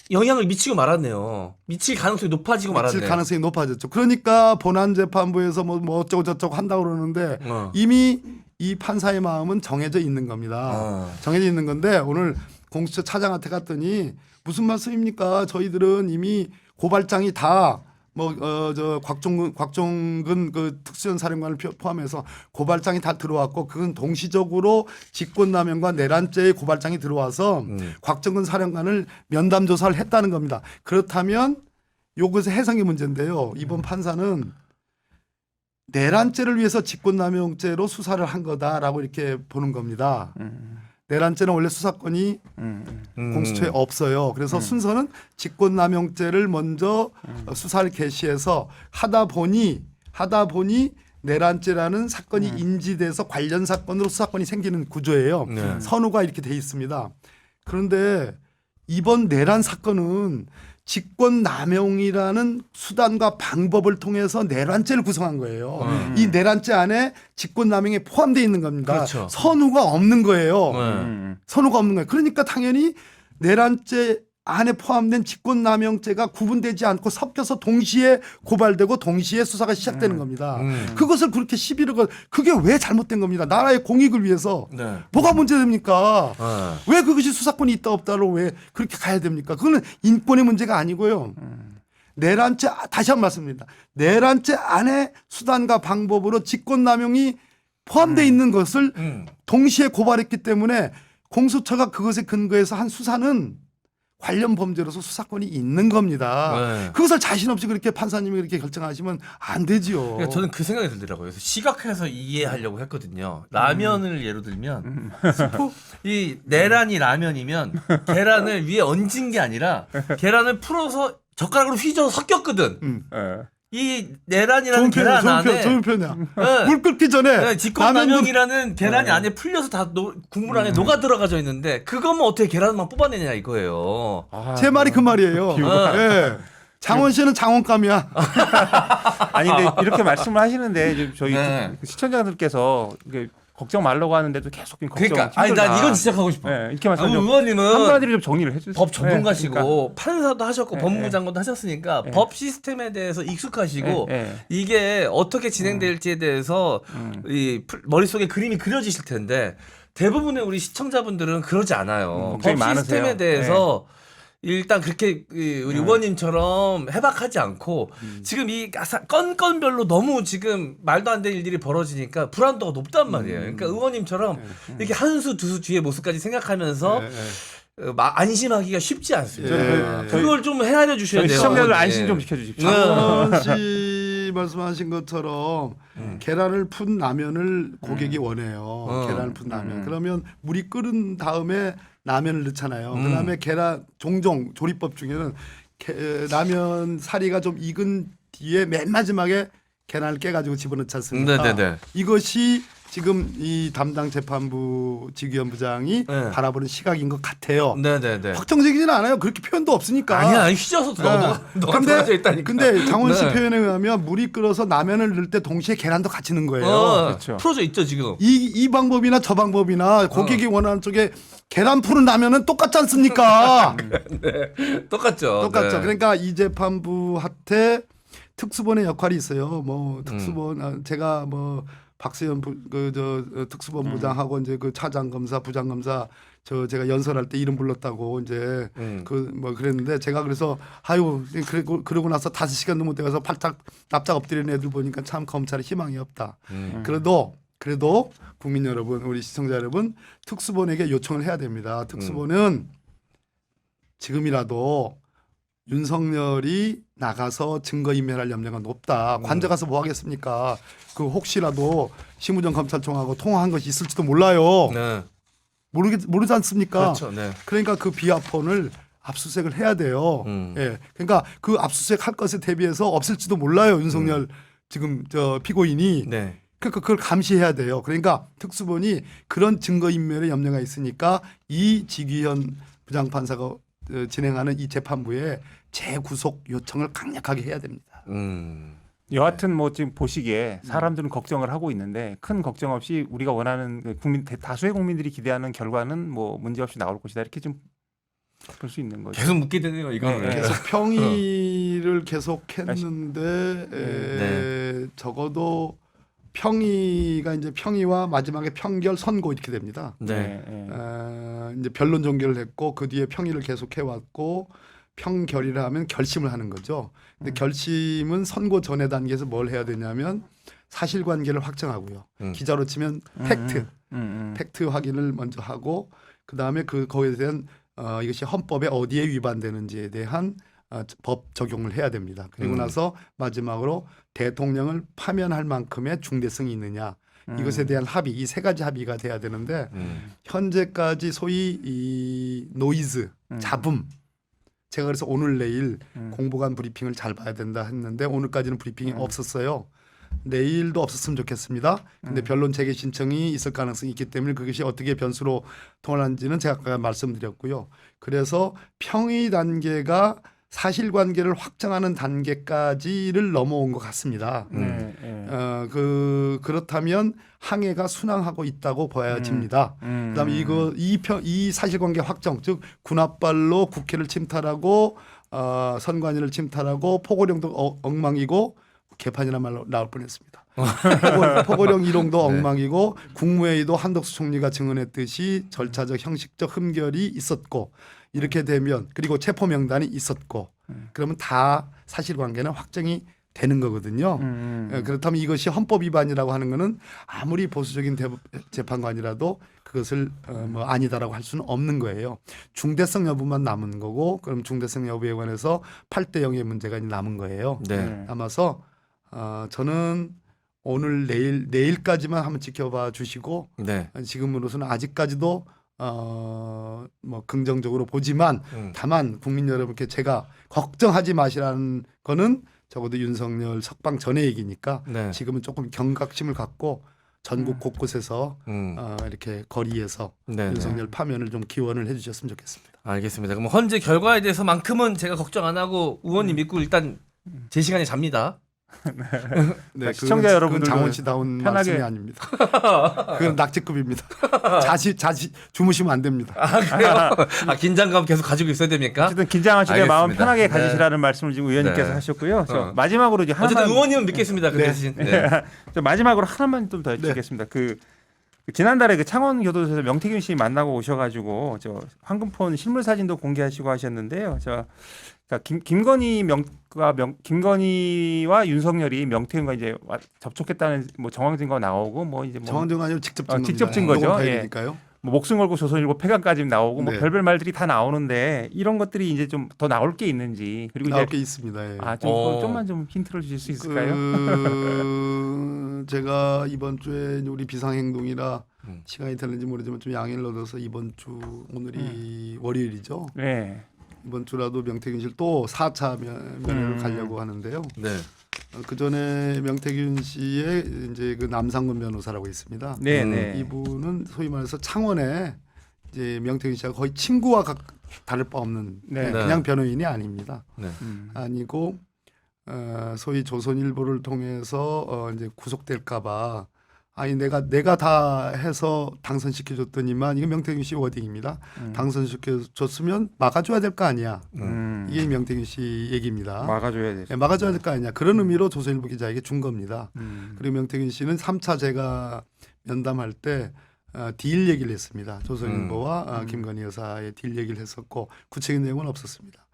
영향을 미치고 말았네요. 미칠 가능성이 높아지고 말았네요. 미칠 가능성이 높아졌죠. 그러니까 본안재판부에서 뭐 어쩌고 저쩌고 한다고 그러는데 이미 이 판사의 마음은 정해져 있는 겁니다. 정해져 있는 건데 오늘 공수처 차장한테 갔더니 무슨 말씀입니까? 저희들은 이미 고발장이 다 곽종근 그 특수연사령관을 포함해서 고발장이 다 들어왔고 그건 동시적으로 직권남용과 내란죄의 고발장이 들어와서 곽종근 사령관을 면담 조사를 했다는 겁니다. 그렇다면 요것의 해석의 문제인데요. 이번 판사는 내란죄를 위해서 직권남용죄로 수사를 한 거다라고 이렇게 보는 겁니다. 내란죄는 원래 수사권이 공수처에 없어요. 그래서 순서는 직권남용죄를 먼저 수사를 개시해서 하다 보니 내란죄라는 사건이 인지돼서 관련 사건으로 수사권이 생기는 구조예요. 선우가 이렇게 돼 있습니다. 그런데 이번 내란 사건은 직권남용이라는 수단과 방법을 통해서 내란죄를 구성한 거예요. 이 내란죄 안에 직권남용에 포함되어 있는 겁니다. 그렇죠. 선우가 없는 거예요. 선우가 없는 거예요. 그러니까 당연히 내란죄 안에 포함된 직권남용죄가 구분되지 않고 섞여서 동시에 고발되고 동시에 수사가 시작되는 겁니다. 그것을 그렇게 시비를 그게 왜 잘못된 겁니다. 나라의 공익을 위해서 뭐가 문제됩니까? 왜 그것이 수사권이 있다 없다로 왜 그렇게 가야 됩니까? 그거는 인권의 문제가 아니고요. 내란죄 다시 한 번 말씀드립니다. 내란죄 안에 수단과 방법으로 직권남용이 포함되어 있는 것을 동시에 고발했기 때문에 공수처가 그것에 근거해서 한 수사는 관련 범죄로서 수사권이 있는 겁니다. 그것을 자신 없이 그렇게 판사님이 그렇게 결정하시면 안 되지요. 그러니까 저는 그 생각이 들더라고요. 그래서 시각해서 이해하려고 했거든요. 라면을 예로 들면 이 내란이 라면이면 계란을 위에 얹은 게 아니라 계란을 풀어서 젓가락으로 휘저어 섞였거든. 이 내란이라는 계란 안에 좋은 편이야. 물 끓기 전에 직권남용이라는 계란이 안에 풀려서 다 국물 안에 녹아 들어가져 있는데 그거면 어떻게 계란만 뽑아내냐 이거예요. 제 말이 그 말이에요. 예. 장원 씨는 장원감이야. 아니 근데 이렇게 말씀을 하시는데 이제 저희 시청자들께서 이게 걱정 말라고 하는데도 계속 걱정. 그러니까 아니 난 이건 지적하고 싶어. 이렇게 말씀. 의원님은 한마디로 좀 정리를 해주세요. 법 전문가시고 그러니까. 판사도 하셨고 법무부 장관도 하셨으니까 법 시스템에 대해서 익숙하시고 이게 어떻게 진행될지에 대해서 이 머릿속에 그림이 그려지실 텐데 대부분의 우리 시청자분들은 그러지 않아요. 법 많으세요. 시스템에 대해서 일단 그렇게 우리 의원님처럼 해박하지 않고 지금 이 건건별로 너무 지금 말도 안 되는 일들이 벌어지니까 불안도가 높단 말이에요. 그러니까 의원님처럼 이렇게 한 수 두 수 뒤의 모습까지 생각하면서 안심하기가 쉽지 않습니다. 그걸 좀 헤아려 주셔야 돼요. 시청자들 안심 좀 시켜주십시오. 장원 씨 말씀하신 것처럼 계란을 푼 라면을 고객이 원해요. 계란을 푼 라면. 그러면 물이 끓은 다음에 라면을 넣잖아요. 그다음에 계란 종종 조리법 중에는 라면 사리가 좀 익은 뒤에 맨 마지막에 계란을 깨가지고 집어넣지 않습니까? 네네네. 이것이 지금 이 담당 재판부 지기현부장이 네. 바라보는 시각인 것 같아요. 네네네. 확정적이지는 않아요. 그렇게 표현도 없으니까. 아니야, 휘저어서 너가 들어져 있다니까. 근데 장원 씨 네. 표현에 의하면 물이 끓어서 라면을 넣을 때 동시에 계란도 같이 넣은 거예요. 그렇죠. 풀어져 있죠 지금. 이 방법이나 저 방법이나 고객이 원하는 쪽에 계란 푸른 라면은 똑같지 않습니까? 똑같죠. 똑같죠. 네. 그러니까 이 재판부한테 특수본의 역할이 있어요. 뭐 특수본 제가 뭐 박세현 특수본부장하고 이제 그 차장 검사, 부장 검사 제가 연설할 때 이름 불렀다고 이제 그 뭐 그랬는데 제가 그래서 아유 그러고 나서 5시간 넘게 돼가서 팔짝 납작 엎드리는 애들 보니까 참 검찰에 희망이 없다. 그래도 국민 여러분, 우리 시청자 여러분, 특수본에게 요청을 해야 됩니다. 특수본은 지금이라도 윤석열이 나가서 증거인멸할 염려가 높다. 관저 가서 뭐 하겠습니까? 그 혹시라도 심우정 검찰총하고 통화한 것이 있을지도 몰라요. 네. 모르지 않습니까? 그렇죠. 네. 그러니까 그 비아폰을 압수수색을 해야 돼요. 예, 그러니까 그 압수수색 할 것에 대비해서 없을지도 몰라요. 윤석열 지금 저 피고인이. 네. 그러니까 그걸 감시해야 돼요. 그러니까 특수본이 그런 증거인멸의 염려가 있으니까 이 지기현 부장판사가 진행하는 이 재판부에 재구속 요청을 강력하게 해야 됩니다. 여하튼 뭐 지금 보시기에 사람들은 걱정을 하고 있는데 큰 걱정 없이 우리가 원하는 그 다수의 국민들이 기대하는 결과는 뭐 문제 없이 나올 것이다 이렇게 좀 볼 수 있는 거죠. 계속 묻게 되네요. 이거. 네. 계속 평의를 계속했는데 네. 적어도 평의가 이제 평의와 마지막에 평결 선고 이렇게 됩니다. 네. 이제 변론 종결을 했고 그 뒤에 평의를 계속해 왔고 평결이라 하면 결심을 하는 거죠. 근데 결심은 선고 전의 단계에서 뭘 해야 되냐면 사실관계를 확정하고요. 기자로 치면 팩트 확인을 먼저 하고 그 다음에 거기에 대한 이것이 헌법에 어디에 위반되는지에 대한 법 적용을 해야 됩니다. 그리고 나서 마지막으로 대통령을 파면할 만큼의 중대성이 있느냐 이것에 대한 합의, 이 세 가지 합의가 돼야 되는데 현재까지 소위 이 노이즈, 잡음. 제가 그래서 오늘 내일 공보관 브리핑을 잘 봐야 된다 했는데 오늘까지는 브리핑이 없었어요. 내일도 없었으면 좋겠습니다. 근데 변론 재개 신청이 있을 가능성이 있기 때문에 그것이 어떻게 변수로 통할하는지는 제가 아까 말씀드렸고요. 그래서 평의 단계가 사실관계를 확정하는 단계까지를 넘어온 것 같습니다. 그렇다면 항해가 순항하고 있다고 보여집니다. 그다음에 이 사실관계 확정, 즉 군합발로 국회를 침탈하고 선관위를 침탈하고 포고령도 엉망이고 개판이란 말로 나올 뻔했습니다. 포고령 이론도 엉망이고 국무회의도 한덕수 총리가 증언했듯이 절차적 형식적 흠결이 있었고 이렇게 되면 그리고 체포 명단이 있었고 그러면 다 사실관계는 확정이 되는 거거든요. 그렇다면 이것이 헌법 위반이라고 하는 것은 아무리 보수적인 재판관이라도 그것을 뭐 아니다라고 할 수는 없는 거예요. 중대성 여부만 남은 거고 그럼 중대성 여부에 관해서 8대 0의 문제가 남은 거예요. 네. 남아서 저는 오늘 내일까지만 한번 지켜봐 주시고 네. 지금으로서는 아직까지도 뭐 긍정적으로 보지만 다만 국민 여러분께 제가 걱정하지 마시라는 거는 적어도 윤석열 석방 전의 얘기니까 네. 지금은 조금 경각심을 갖고 전국 곳곳에서 이렇게 거리에서 네, 윤석열 파면을 좀 기원을 해주셨으면 좋겠습니다. 알겠습니다. 그럼 헌재 결과에 대해서만큼은 제가 걱정 안 하고 의원님 믿고 일단 제 시간에 잡니다. 네, 시청자 여러분들도 장원 씨다운 편하게- 말씀이 아닙니다. 그건 낙지급입니다. 자시 주무시면 안 됩니다. 아 그래요? 긴장감 계속 가지고 있어야 됩니까? 어쨌든 긴장하시되 마음 알겠습니다. 편하게 네. 가지시라는 말씀을 지금 의원님께서 네. 하셨고요. 저 마지막으로 이제 어쨌든 하나만 의원님은 믿겠습니다. 그 대신. 네. 저 마지막으로 하나만 좀 더 여쭙겠습니다. 그 지난달에 그 창원교도소에서 명태균 씨 만나고 오셔가지고 저 황금폰 실물 사진도 공개하시고 하셨는데요. 김건희와 윤석열이 명태균과 이제 접촉했다는 뭐 정황 증거 나오고 뭐 이제 뭐 정황증거 아니고 직접 증거. 직접 증거죠. 예. 니까요. 뭐 목숨 걸고 조선일보 폐간까지 나오고 뭐 네. 별별 말들이 다 나오는데 이런 것들이 이제 좀 더 나올 게 있는지 그리고 나올 이제 게 있습니다. 예. 좀만 좀 힌트를 주실 수 있을까요? 제가 이번 주에 우리 비상행동이라 시간이 되는지 모르지만 좀 양해를 얻어서 이번 주 오늘이 월요일이죠. 네. 이번 주라도 명태균실 또 4차 면회를 가려고 하는데요. 네. 그 전에 명태균 씨의 이제 그 남상근 변호사라고 있습니다. 네, 네. 이분은 소위 말해서 창원에 이제 명태균 씨가 거의 친구와 다를 바 없는 네. 그냥 변호인이 아닙니다. 네. 아니고 소위 조선일보를 통해서 이제 구속될까봐 아니 내가 다 해서 당선시켜줬더니만 이거 명태균 씨 워딩입니다. 당선시켜줬으면 막아줘야 될 거 아니야. 이게 명태균 씨 얘기입니다. 막아줘야 되죠. 네, 막아줘야 될 거 아니냐. 그런 의미로 조선일보 기자에게 준 겁니다. 그리고 명태균 씨는 3차 제가 면담할 때 딜 얘기를 했습니다. 조선일보와 김건희 여사의 딜 얘기를 했었고 구체적인 내용은 없었습니다.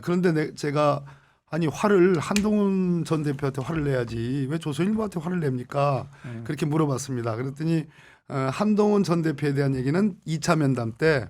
그런데 제가 아니 화를 한동훈 전 대표한테 화를 내야지 왜 조선일보한테 화를 냅니까? 그렇게 물어봤습니다. 그랬더니 한동훈 전 대표에 대한 얘기는 2차 면담 때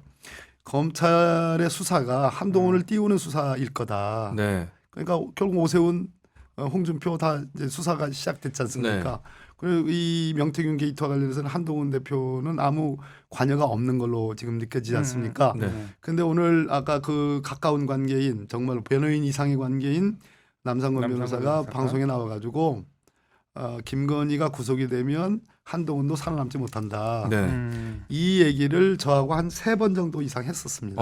검찰의 수사가 한동훈을 띄우는 수사일 거다. 네. 그러니까 결국 오세훈, 홍준표 다 이제 수사가 시작됐지 않습니까? 그리고 이 명태균 게이트와 관련해서는 한동훈 대표는 아무 관여가 없는 걸로 지금 느껴지지 않습니까? 네. 근데 오늘 아까 그 가까운 관계인 정말 변호인 이상의 관계인 남상권 변호사가 변호사가? 방송에 나와가지고 김건희가 구속이 되면 한동훈도 살아남지 못한다. 네. 이 얘기를 저하고 한 3번 정도 이상 했었습니다.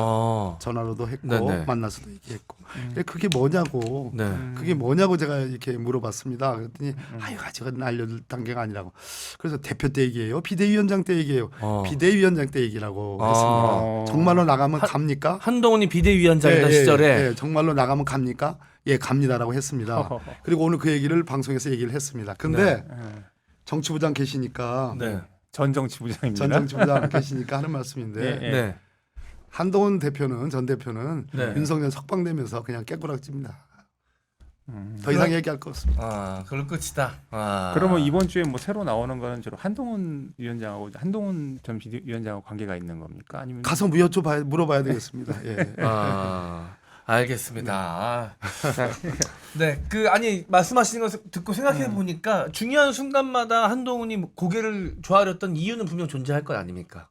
전화로도 했고 네네. 만나서도 얘기했고. 근데 그게 뭐냐고. 네. 그게 뭐냐고 제가 이렇게 물어봤습니다. 그랬더니 아유 아직은 알려줄 단계가 아니라고. 그래서 대표 때 얘기해요. 비대위원장 때 얘기해요. 비대위원장 때 얘기라고 했습니다. 정말로 나가면 갑니까? 한동훈이 비대위원장이던 예, 시절에 예, 정말로 나가면 갑니까? 예, 갑니다라고 했습니다. 그리고 오늘 그 얘기를 방송에서 얘기를 했습니다. 근데 정치부장 계시니까 네. 전 정치부장입니다. 전 정치부장 계시니까 하는 말씀인데 예. 네. 한동훈 대표는 전 대표는 네. 윤석열 석방되면서 그냥 깨꾸락집니다. 더 이상 얘기할 거 없습니다. 그럴 끝이다. 그러면 이번 주에 뭐 새로 나오는 거는 주로 한동훈 위원장하고 한동훈 전 비대위원장하고 관계가 있는 겁니까? 아니면 가서 물어봐야 되겠습니다. 예. 알겠습니다. 네, 아니 말씀하시는 거 듣고 생각해 보니까 중요한 순간마다 한동훈이 고개를 조아렸던 이유는 분명 존재할 것 아닙니까?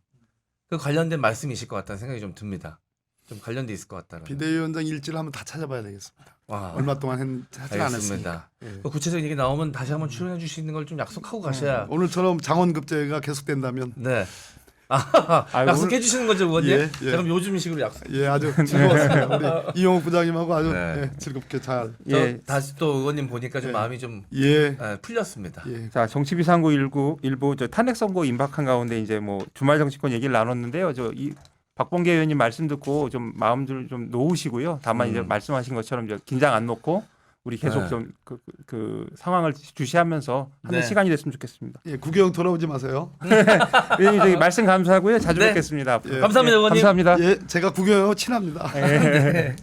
그 관련된 말씀이실 것 같다는 생각이 좀 듭니다. 좀 관련돼 있을 것 같다는. 비대위원장 일지를 한번 다 찾아봐야 되겠습니다. 와, 얼마 동안 하지 않았습니다. 알겠습니다. 예. 그 구체적인 얘기 나오면 다시 한번 출연해 주시는 걸 좀 약속하고 가셔야. 오늘처럼 장원급제가 계속된다면 네. 약속해 주시는 거죠, 의원님? 예, 예. 자, 그럼 요즘식으로 약속. 예 아주 즐거웠습니다. 우리 이용욱 부장님하고 아주 네. 예, 즐겁게 잘 저 다시 또 의원님 보니까 좀 예. 마음이 좀 예. 풀렸습니다. 예. 자 정치비상구 일부 저 탄핵 선고 임박한 가운데 이제 뭐 주말 정치권 얘기를 나눴는데요. 이 박범계 의원님 말씀 듣고 좀 마음들 좀 놓으시고요. 다만 이제 말씀하신 것처럼 이제 긴장 안 놓고 우리 계속 네. 좀 그 상황을 주시하면서 하는 네. 시간이 됐으면 좋겠습니다. 예, 구경 돌아오지 마세요. 의원님 저기 말씀 감사하고요. 자주 네. 뵙겠습니다. 앞으로. 감사합니다, 의원님. 감사합니다. 예, 제가 구경하고 친합니다. 네.